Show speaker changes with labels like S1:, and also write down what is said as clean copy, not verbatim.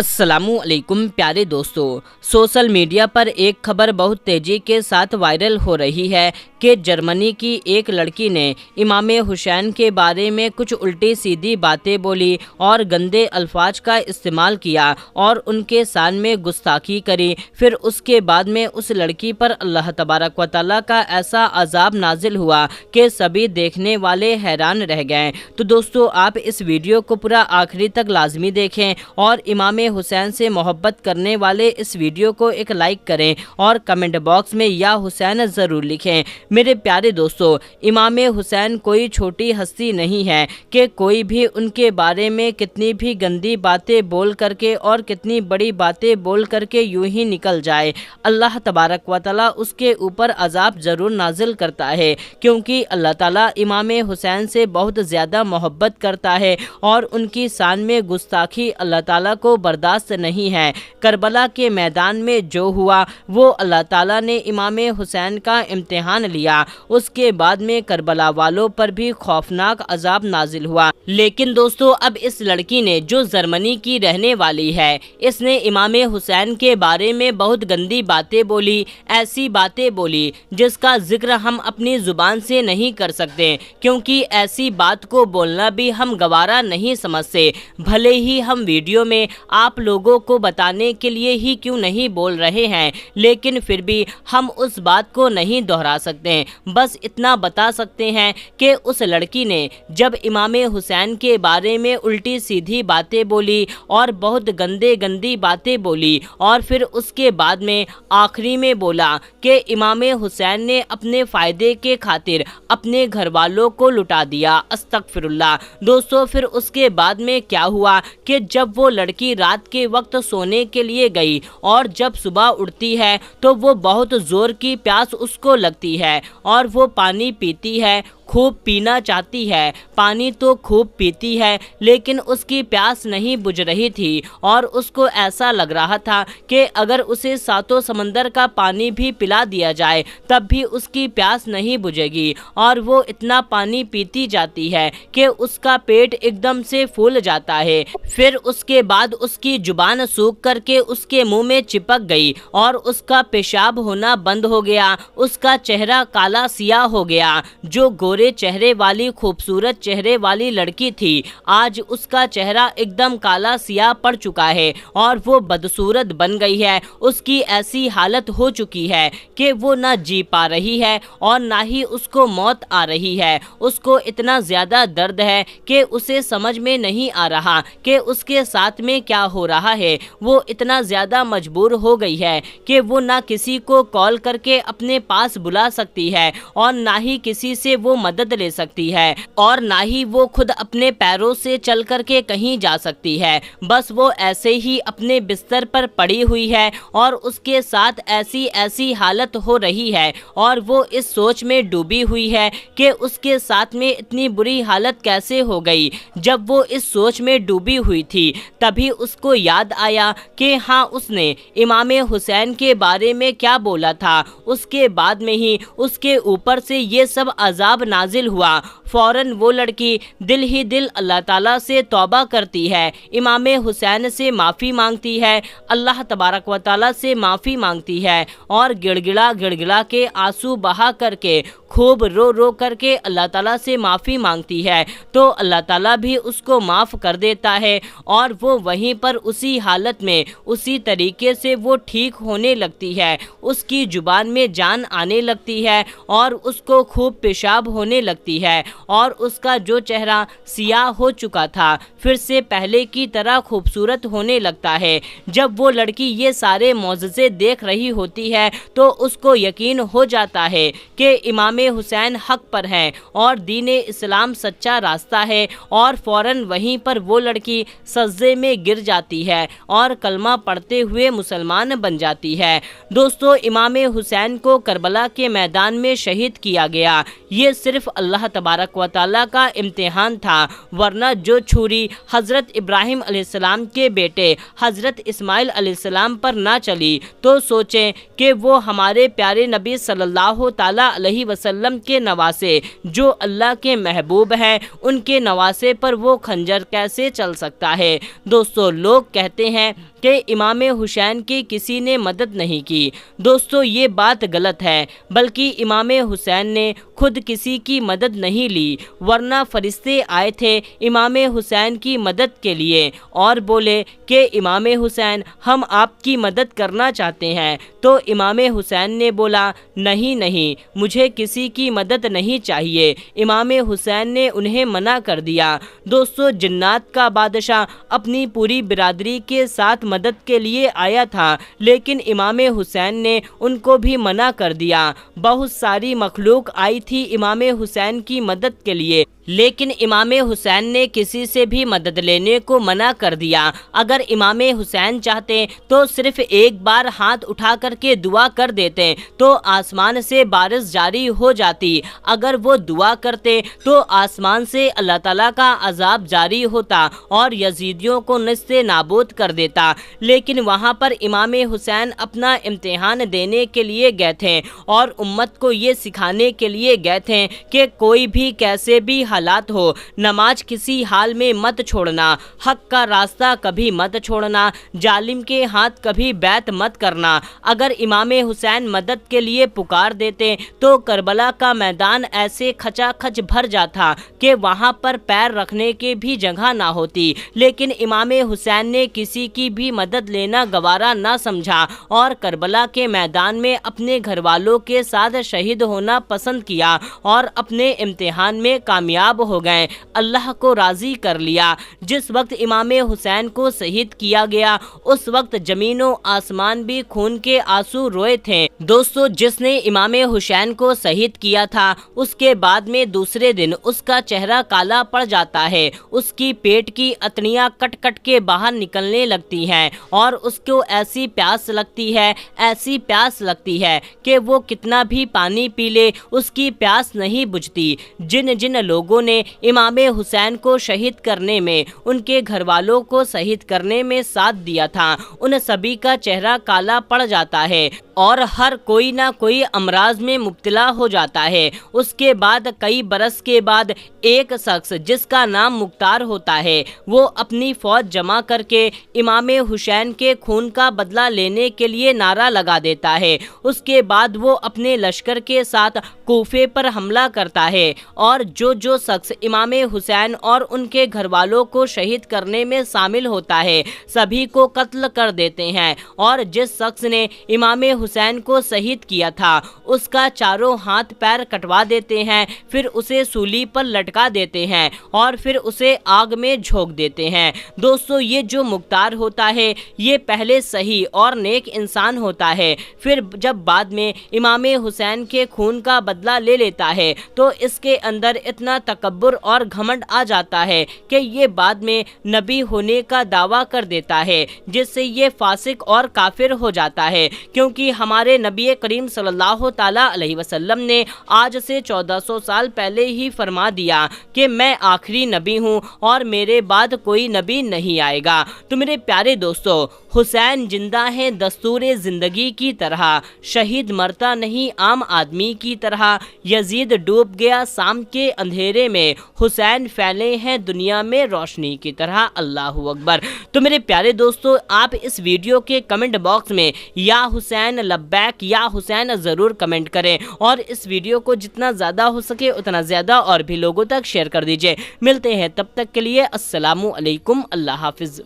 S1: अस्सलामु अलैकुम प्यारे दोस्तों, सोशल मीडिया पर एक खबर बहुत तेज़ी के साथ वायरल हो रही है कि जर्मनी की एक लड़की ने इमाम हुसैन के बारे में कुछ उल्टी सीधी बातें बोली और गंदे अल्फाज का इस्तेमाल किया और उनके शान में गुस्ताखी करी। फिर उसके बाद में उस लड़की पर अल्लाह तबारक व तआला का ऐसा अजाब नाजिल हुआ कि सभी देखने वाले हैरान रह गए। तो दोस्तों, आप इस वीडियो को पूरा आखिरी तक लाजमी देखें और इमाम हुसैन से मोहब्बत करने वाले इस वीडियो को एक लाइक करें और कमेंट बॉक्स में या हुसैन ज़रूर लिखें। मेरे प्यारे दोस्तों, इमाम हुसैन कोई छोटी हस्ती नहीं है कि कोई भी उनके बारे में कितनी भी गंदी बातें बोल करके और कितनी बड़ी बातें बोल करके यूं ही निकल जाए। अल्लाह तबारक व तआला उसके ऊपर अजाब ज़रूर नाजिल करता है, क्योंकि अल्लाह ताला इमाम हुसैन से बहुत ज़्यादा मोहब्बत करता है और उनकी शान में गुस्ताखी अल्लाह ताला को बर्दाश्त नहीं है। करबला के मैदान में जो हुआ वो अल्लाह ताला ने इमाम हुसैन का इम्तिहान लिया। उसके बाद में करबला वालों पर भी खौफनाक अजाब नाजिल हुआ। लेकिन दोस्तों, अब इस लड़की ने, जो जर्मनी की रहने वाली है, इसने इमाम हुसैन के बारे में बहुत गंदी बातें बोली, ऐसी बातें बोली जिसका जिक्र हम अपनी जुबान से नहीं कर सकते, क्योंकि ऐसी बात को बोलना भी हम गवारा नहीं समझते। भले ही हम वीडियो में आप लोगों को बताने के लिए ही क्यों नहीं बोल रहे हैं, लेकिन फिर भी हम उस बात को नहीं दोहरा सकते। बस इतना बता सकते हैं कि उस लड़की ने जब इमाम हुसैन के बारे में उल्टी सीधी बातें बोली और बहुत गंदी बातें बोली और फिर उसके बाद में आखिरी में बोला कि इमाम हुसैन ने अपने फ़ायदे के खातिर अपने घर वालों को लुटा दिया। अस्तगफिरुल्लाह। दोस्तों, फिर उसके बाद में क्या हुआ कि जब वो लड़की रात के वक्त सोने के लिए गई और जब सुबह उठती है तो वो बहुत ज़ोर की प्यास उसको लगती है और वो पानी पीती है, खूब पीना चाहती है, पानी तो खूब पीती है, लेकिन उसकी प्यास नहीं बुझ रही थी और उसको ऐसा लग रहा था कि अगर उसे सातों समंदर का पानी भी पिला दिया जाए तब भी उसकी प्यास नहीं बुझेगी। और वो इतना पानी पीती जाती है कि उसका पेट एकदम से फूल जाता है। फिर उसके बाद उसकी जुबान सूख करके उसके मुंह में चिपक गई और उसका पेशाब होना बंद हो गया। उसका चेहरा काला सियाह हो गया। जो गोरे चेहरे वाली खूबसूरत चेहरे वाली लड़की थी, आज उसका चेहरा एकदम काला सियाह पड़ चुका है और वो बदसूरत बन गई है। उसकी ऐसी हालत हो चुकी है कि वो ना जी पा रही है और ना ही उसको मौत आ रही है। उसको इतना ज़्यादा दर्द है कि उसे समझ में नहीं आ रहा कि उसके साथ में क्या हो रहा है। वो इतना ज़्यादा मजबूर हो गई है कि वो ना किसी को कॉल करके अपने पास बुला सकती है और ना ही किसी से वो मदद ले सकती है और ना ही वो खुद अपने पैरों से चल करके कहीं जा सकती है। बस वो ऐसे ही अपने बिस्तर पर पड़ी हुई है और उसके साथ ऐसी हालत हो रही है और वो इस सोच में डूबी हुई है कि उसके साथ में इतनी बुरी हालत कैसे हो गई। जब वो इस सोच में डूबी हुई थी तभी उसको याद आया कि हाँ, उसने इमाम हुसैन के बारे में क्या बोला था। उसके बाद में ही उसके ऊपर से ये सब अजाब नाजिल हुआ। फौरन वो लड़की दिल ही दिल अल्लाह ताला से तौबा करती है, इमाम हुसैन से माफ़ी मांगती है, अल्लाह तबारक व तआला से माफ़ी मांगती है और गिड़गिड़ा के आंसू बहा करके खूब रो करके अल्लाह ताला से माफ़ी मांगती है। तो अल्लाह ताला भी उसको माफ़ कर देता है और वो वहीं पर उसी हालत में उसी तरीके से वो ठीक होने लगती है। उसकी जुबान में जान आने लगती है और उसको खूब पेशाब होने लगती है और उसका जो चेहरा सियाह हो चुका था फिर से पहले की तरह खूबसूरत होने लगता है। जब वो लड़की ये सारे मौजज़े देख रही होती है तो उसको यकीन हो जाता है कि इमाम हुसैन हक पर हैं और दीन इस्लाम सच्चा रास्ता है और फौरन वहीं पर वो लड़की सजदे में गिर जाती है और कलमा पढ़ते हुए मुसलमान बन जाती है। दोस्तों, इमाम हुसैन को करबला के मैदान में शहीद किया गया। ये सिर्फ صرف اللہ تبارک و تعالیٰ کا امتحان تھا، ورنہ جو چھری حضرت ابراہیم علیہ السلام کے بیٹے حضرت اسماعیل علیہ السلام پر نہ چلی تو سوچیں کہ وہ ہمارے پیارے نبی صلی اللہ تعالیٰ علیہ وسلم کے نواسے جو اللہ کے محبوب ہیں، ان کے نواسے پر وہ خنجر کیسے چل سکتا ہے۔ دوستو، لوگ کہتے ہیں کہ امام حسین کی کسی نے مدد نہیں کی۔ دوستو، یہ بات غلط ہے، بلکہ امام حسین نے خود کسی کی مدد نہیں لی، ورنہ فرشتے آئے تھے امام حسین کی مدد کے لیے اور بولے کہ امام حسین ہم آپ کی مدد کرنا چاہتے ہیں، تو امام حسین نے بولا نہیں نہیں، مجھے کسی کی مدد نہیں چاہیے۔ امام حسین نے انہیں منع کر دیا۔ دوستو، جنات کا بادشاہ اپنی پوری برادری کے ساتھ مدد کے لیے آیا تھا، لیکن امام حسین نے ان کو بھی منع کر دیا۔ بہت ساری مخلوق آئی تھی امام حسین کی مدد کے لیے، لیکن امام حسین نے کسی سے بھی مدد لینے کو منع کر دیا۔ اگر امام حسین چاہتے تو صرف ایک بار ہاتھ اٹھا کر کے دعا کر دیتے تو آسمان سے بارش جاری ہو جاتی۔ اگر وہ دعا کرتے تو آسمان سے اللہ تعالیٰ کا عذاب جاری ہوتا اور یزیدیوں کو نیست نابود کر دیتا، لیکن وہاں پر امام حسین اپنا امتحان دینے کے لیے گئے تھے اور امت کو یہ سکھانے کے لیے گئے تھے کہ کوئی بھی کیسے بھی حالات ہو، نماز کسی حال میں مت چھوڑنا، حق کا راستہ کبھی مت چھوڑنا، ظالم کے ہاتھ کبھی بیعت مت کرنا۔ اگر امام حسین مدد کے لیے پکار دیتے تو کربلا کا میدان ایسے کھچا کھچ بھر جاتا کہ وہاں پر پیر رکھنے کی بھی جگہ نہ ہوتی، لیکن امام حسین نے کسی کی بھی مدد لینا گوارا نہ سمجھا اور کربلا کے میدان میں اپنے گھر والوں کے ساتھ شہید ہونا پسند کیا اور اپنے امتحان میں کامیاب ہو گئے، اللہ کو راضی کر لیا۔ جس وقت امام حسین کو شہید کیا گیا اس وقت زمین و آسمان بھی خون کے آنسو روئے تھے۔ دوستو، جس نے امام حسین کو شہید کیا تھا اس کے بعد میں دوسرے دن اس کا چہرہ کالا پڑ جاتا ہے، اس کی پیٹ کی اتنیاں کٹ کٹ کے باہر نکلنے لگتی ہیں اور اس کو ایسی پیاس لگتی ہے کہ وہ کتنا بھی پانی پی لے اس کی پیاس نہیں بجھتی۔ جن لوگوں نے امام حسین کو شہید کرنے میں، ان کے گھر والوں کو شہید کرنے میں ساتھ دیا تھا، ان سبھی کا چہرہ کالا پڑ جاتا ہے اور ہر کوئی نہ کوئی امراض میں مبتلا ہو جاتا ہے۔ اس کے بعد کئی برس کے بعد ایک شخص جس کا نام مختار ہوتا ہے، وہ اپنی فوج جمع کر کے امام حسین کے خون کا بدلہ لینے کے لیے نعرہ لگا دیتا ہے۔ اس کے بعد وہ اپنے لشکر کے ساتھ کوفے پر حملہ کرتا ہے اور جو شخص امام حسین اور ان کے گھر والوں کو شہید کرنے میں شامل ہوتا ہے سبھی کو قتل کر دیتے ہیں، اور جس شخص نے امام حسین کو شہید کیا تھا اس کا چاروں ہاتھ پیر کٹوا دیتے ہیں، پھر اسے سولی پر لٹکا دیتے ہیں اور پھر اسے آگ میں جھونک دیتے ہیں۔ دوستو، یہ جو مختار ہوتا ہے یہ پہلے صحیح اور نیک انسان ہوتا ہے، پھر جب بعد میں امام حسین کے خون کا بدلہ لے لیتا ہے تو اس کے اندر اتنا تکبر اور گھمنڈ آ جاتا ہے کہ یہ بعد میں نبی ہونے کا دعویٰ کر دیتا ہے، جس سے یہ فاسق اور کافر ہو جاتا ہے، کیونکہ ہمارے نبی کریم صلی اللہ تعالیٰ علیہ وسلم نے آج سے 1400 سال پہلے ہی فرما دیا کہ میں آخری نبی ہوں اور میرے بعد کوئی نبی نہیں آئے گا۔ تو میرے پیارے دوستو، حسین زندہ ہے دستور زندگی کی طرح، شہید مرتا نہیں عام آدمی کی طرح، یزید ڈوب گیا شام کے اندھیرے میں، حسین پھیلے ہیں دنیا میں روشنی کی طرح، اللہ اکبر۔ تو میرے پیارے دوستو، آپ اس ویڈیو کے کمنٹ باکس میں یا حسین لبیک یا حسین ضرور کمنٹ کریں اور اس ویڈیو کو جتنا زیادہ ہو سکے اتنا زیادہ اور بھی لوگوں تک شیئر کر دیجئے۔ ملتے ہیں تب تک کے لیے، السلام علیکم، اللہ حافظ۔